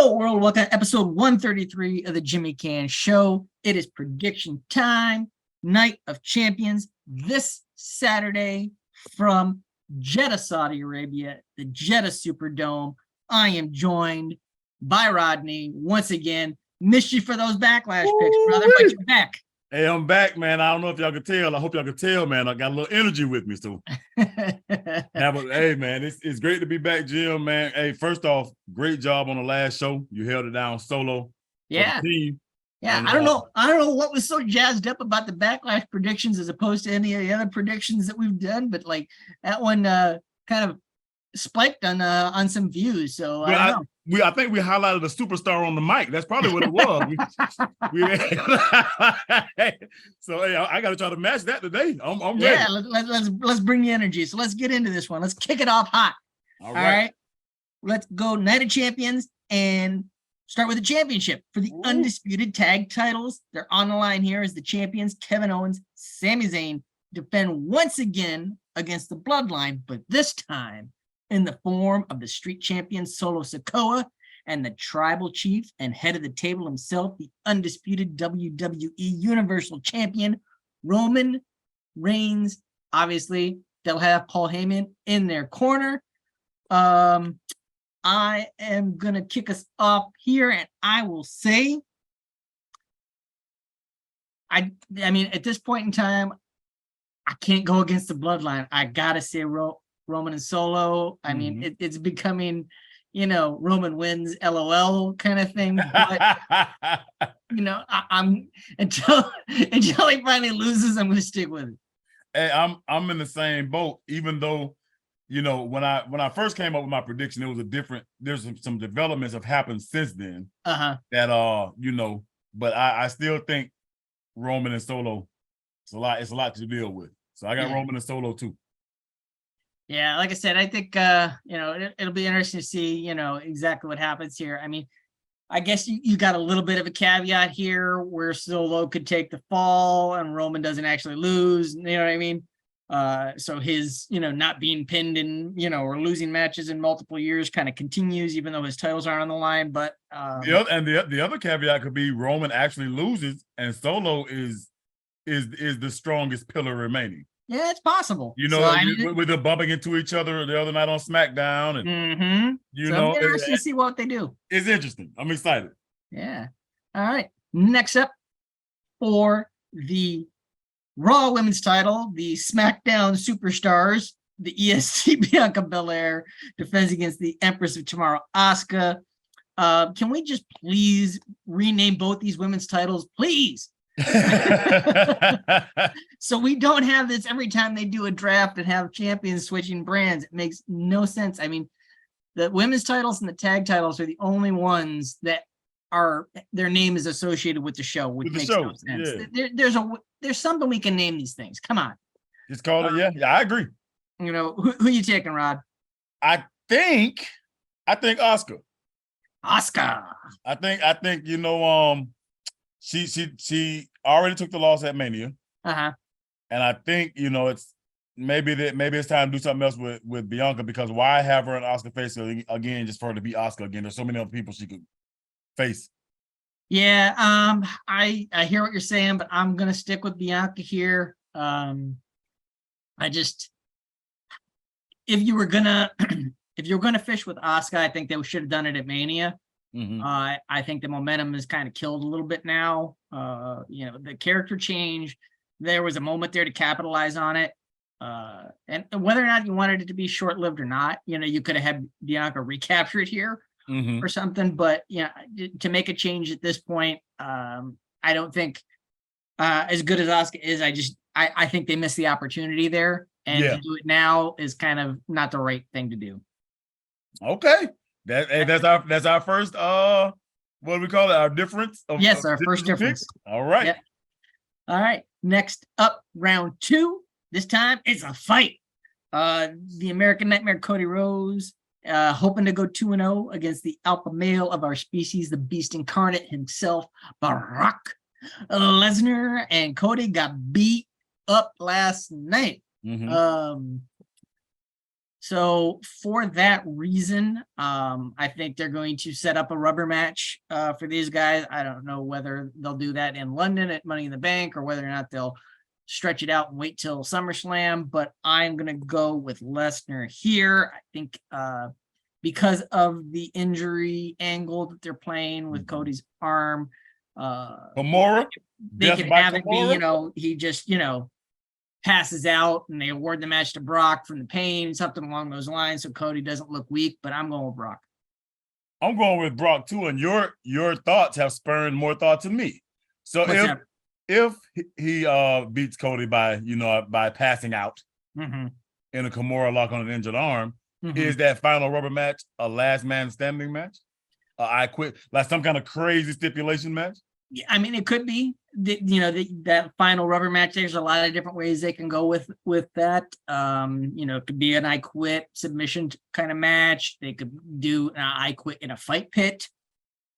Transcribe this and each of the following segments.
Hello, world. Welcome to episode 133 of the Jimmy Canz Show. It is prediction time, Night of Champions, this Saturday from Jeddah, Saudi Arabia, the Jeddah Superdome. I am joined by Rodney once again. Missed you for those backlash picks, brother, but you're back. Hey, I'm back, man. I don't know if y'all can tell. I hope y'all can tell, man. I got a little energy with me, so. Hey, man, it's great to be back, Jim, man. Hey, first off, great job on the last show. You held it down solo. Yeah. Team. Yeah, and, I don't know what was so jazzed up about the backlash predictions as opposed to any of the other predictions that we've done, but like that one kind of spiked on some views. So I think we highlighted the superstar on the mic. That's probably what it was. So hey, I got to try to match that today. I'm ready. Yeah, let's bring the energy. So let's get into this one. Let's kick it off hot. All right. Let's go Night of Champions and start with the championship for the undisputed tag titles. They're on the line here as the champions Kevin Owens, Sami Zayn defend once again against the Bloodline, but this time in the form of the street champion Solo Sikoa and the tribal chief and head of the table himself, the undisputed WWE Universal Champion Roman Reigns. Obviously, they'll have Paul Heyman in their corner. I am going to kick us off here, and I will say, I mean, at this point in time, I can't go against the Bloodline. I got to say Roman and Solo. I mean, it's becoming, Roman wins, LOL kind of thing. But, I'm until he finally loses, I'm going to stick with it. Hey, I'm in the same boat, even though, when I first came up with my prediction, it was there's some developments have happened since then that, but I still think Roman and Solo, it's a lot to deal with. So I got Roman and Solo too. Yeah, like I said, I think, it'll be interesting to see, exactly what happens here. I mean, I guess you got a little bit of a caveat here where Solo could take the fall and Roman doesn't actually lose. You know what I mean? So his, not being pinned in, or losing matches in multiple years kind of continues, even though his titles aren't on the line. But the other caveat could be Roman actually loses and Solo is the strongest pillar remaining. Yeah, it's possible. With the bumping into each other the other night on SmackDown, and it's interesting to see what they do. It's interesting. I'm excited. Yeah. All right. Next up for the Raw Women's title, the SmackDown Superstars, the EST Bianca Belair defends against the Empress of Tomorrow, Asuka. Can we just please rename both these women's titles, please? So we don't have this every time they do a draft and have champions switching brands. It makes no sense. I mean, the women's titles and the tag titles are the only ones that their name is associated with the show, which makes no sense. Yeah. There's something we can name these things. Come on. Just call it. Yeah, I agree. Who you taking, Rod? I think Asuka. Asuka. I think she already took the loss at Mania. And I think, it's maybe it's time to do something else with Bianca, because why have her and Asuka face again just for her to be Asuka again? There's so many other people she could face. Yeah, I hear what you're saying, but I'm gonna stick with Bianca here. If you were gonna fish with Asuka, I think they should have done it at Mania. I think the momentum is kind of killed a little bit now. The character change, there was a moment there to capitalize on it. And whether or not you wanted it to be short-lived or not, you could have had Bianca recapture it here or something. But to make a change at this point, I don't think as good as Asuka is, I think they missed the opportunity there. And to do it now is kind of not the right thing to do. Okay. That's our first what do we call it? Our difference? Our first difference. All right. Yep. All right. Next up, round 2. This time it's a fight. The American Nightmare Cody Rhodes hoping to go 2-0 against the alpha male of our species, the beast incarnate himself, Brock Lesnar. And Cody got beat up last night. So for that reason, I think they're going to set up a rubber match for these guys. I don't know whether they'll do that in London at Money in the Bank or whether or not they'll stretch it out and wait till SummerSlam, but I'm going to go with Lesnar here. I think because of the injury angle that they're playing with Cody's arm, Kimura, they can have it be, he just, passes out and they award the match to Brock from the pain, something along those lines, so Cody doesn't look weak, but I'm going with Brock. I'm going with Brock too, and your thoughts have spurred more thoughts in me. So if he beats Cody by passing out in a Kimura lock on an injured arm, is that final rubber match a last man standing match? I quit, like some kind of crazy stipulation match? Yeah, I mean, it could be. That final rubber match. There's a lot of different ways they can go with that. It could be an I quit submission kind of match. They could do an I quit in a fight pit.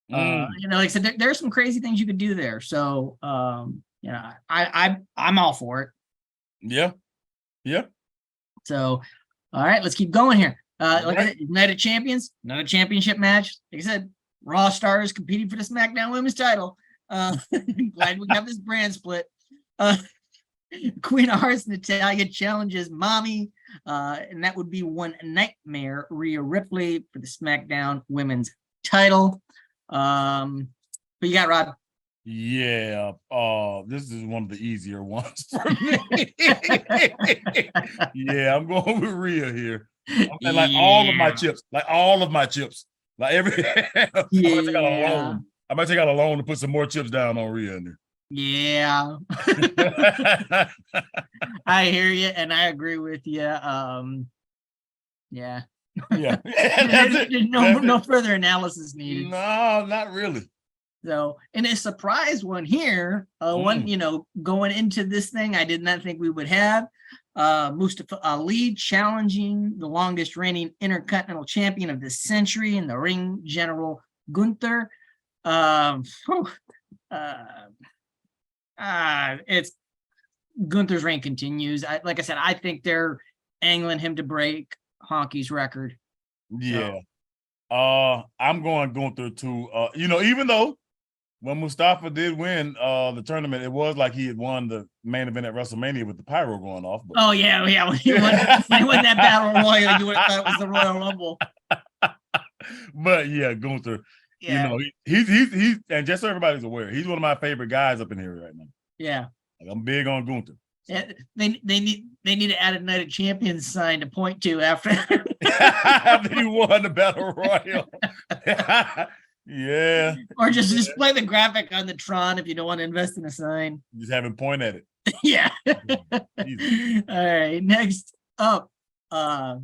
Like I said, there's some crazy things you could do there. So, I'm all for it. Yeah. So, all right, let's keep going here. United Champions, another championship match. Like I said, Raw stars competing for the SmackDown Women's title. Glad we have this brand split. Queen of Hearts, Natalya challenges Mommy, and that would be One Nightmare Rhea Ripley for the SmackDown Women's title. But you got, Rod? Yeah, this is one of the easier ones for me. Yeah, I'm going with Rhea here. Like all of my chips, like every. I might take out a loan to put some more chips down on Rhea in there. Yeah. I hear you, and I agree with you. Yeah. There's no further analysis needed. No, not really. So, and a surprise one here, going into this thing, I did not think we would have Mustafa Ali challenging the longest reigning Intercontinental Champion of the century in the ring general Gunther. It's Gunther's reign continues. Like I said, I think they're angling him to break Honky's record. Yeah. So. I'm going Gunther too. Even though when Mustafa did win the tournament, it was like he had won the main event at WrestleMania with the pyro going off. But... Oh yeah. When he won that battle royal, you would have thought it was the Royal Rumble. But yeah, Gunther. Yeah. He's and just so everybody's aware, he's one of my favorite guys up in here right now. Yeah. Like, I'm big on Gunther. So. Yeah, they need to add a United Champions sign to point to after he won the battle royal. Yeah. Or just display the graphic on the Tron if you don't want to invest in a sign. Just have him point at it. Yeah. All right. Next up, the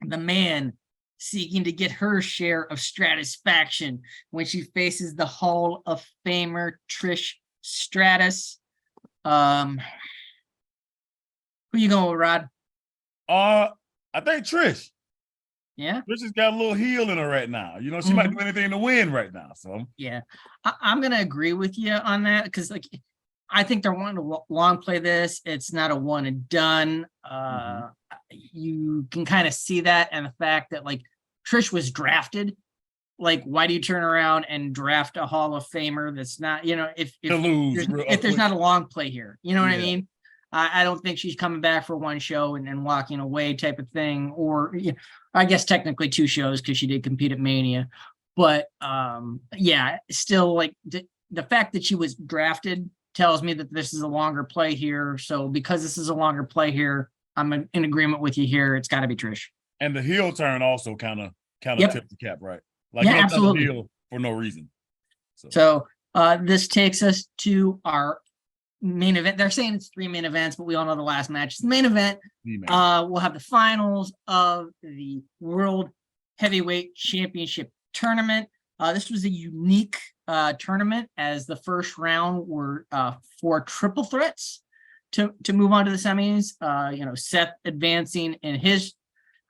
man seeking to get her share of satisfaction when she faces the Hall of Famer Trish Stratus. Who you going with, Rod? I think Trish. Yeah. Trish has got a little heel in her right now. She might do anything to win right now. So yeah, I'm gonna agree with you on that because I think they're wanting to long play this. It's not a one and done. You can kind of see that, and the fact that Trish was drafted. Why do you turn around and draft a Hall of Famer that's not, if there's not a long play here, you know what I mean? I don't think she's coming back for one show and walking away type of thing, or I guess technically two shows because she did compete at Mania. But still the fact that she was drafted tells me that this is a longer play here. So because this is a longer play here, I'm in agreement with you here. It's got to be Trish. And the heel turn also kind of tipped the cap, right? Absolutely. Heel for no reason. So this takes us to our main event. They're saying it's 3 main events, but we all know the last match is the main event. We'll have the finals of the World Heavyweight Championship tournament. This was a unique tournament as the first round were 4 triple threats to move on to the semis. Seth advancing in his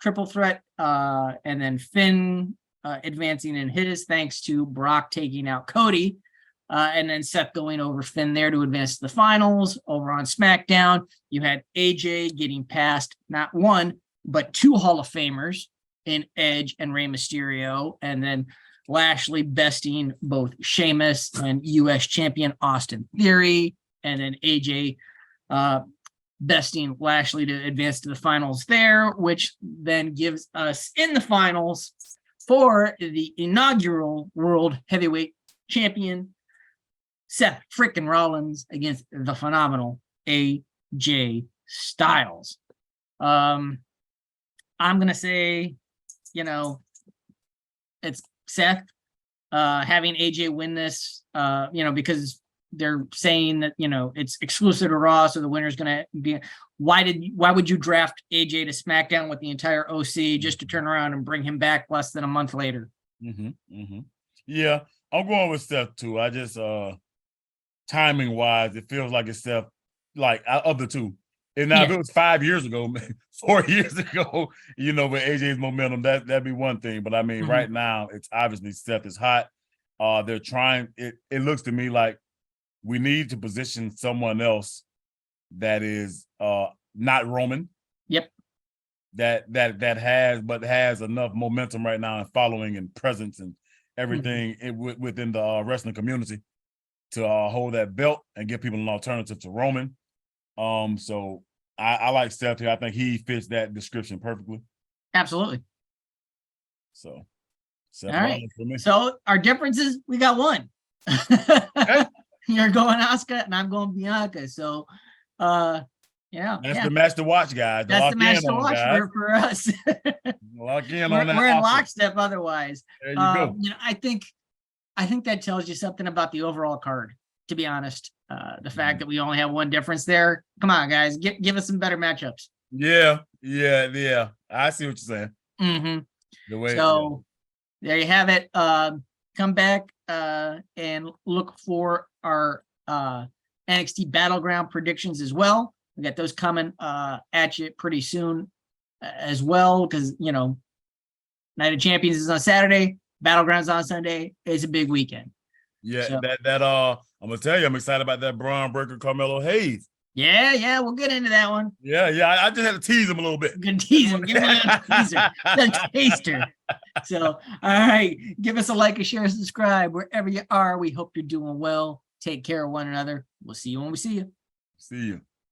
triple threat, and then Finn advancing in his, thanks to Brock taking out Cody. And then Seth going over Finn there to advance to the finals. Over on SmackDown, you had AJ getting past not 1, but 2 Hall of Famers in Edge and Rey Mysterio, and then Lashley besting both Sheamus and U.S. champion Austin Theory, and then AJ besting Lashley to advance to the finals there, which then gives us in the finals for the inaugural World Heavyweight Champion, Seth frickin' Rollins against the phenomenal AJ Styles. I'm going to say, it's Seth having AJ win this, because they're saying that, it's exclusive to Raw, so the winner's going to be. Why would you draft AJ to SmackDown with the entire OC just to turn around and bring him back less than a month later? Yeah, I'm going with Seth too. I just timing wise, it feels like it's Seth, like of the two. And now if it was 5 years ago, 4 years ago, with AJ's momentum, that'd be one thing. But I mean, right now, it's obviously Seth is hot. They're trying. It looks to me like we need to position someone else that is not Roman. Yep. That has enough momentum right now and following and presence and everything within the wrestling community to hold that belt and give people an alternative to Roman. So I like Seth here. I think he fits that description perfectly. Absolutely. So Seth all right. For me. So our differences, we got one. Okay. You're going Asuka and I'm going Bianca. So that's the match to watch, guys. That's the match to watch for us. Lock in we're on that. We're in lockstep otherwise. There you go. I think that tells you something about the overall card, to be honest. The fact that we only have one difference there. Come on, guys, give us some better matchups. Yeah. I see what you're saying. There you have it. Come back and look for our NXT Battleground predictions as well. We got those coming at you pretty soon as well, because Night of Champions is on Saturday, Battlegrounds on Sunday. It's a big weekend. Yeah, so, I'm gonna tell you, I'm excited about that Braun Breaker Carmelo Hayes. Yeah, we'll get into that one. Yeah, I just had to tease him a little bit. You can tease him, give him a teaser, a taster. So, all right, give us a like, a share, a subscribe wherever you are. We hope you're doing well. Take care of one another. We'll see you when we see you. See you.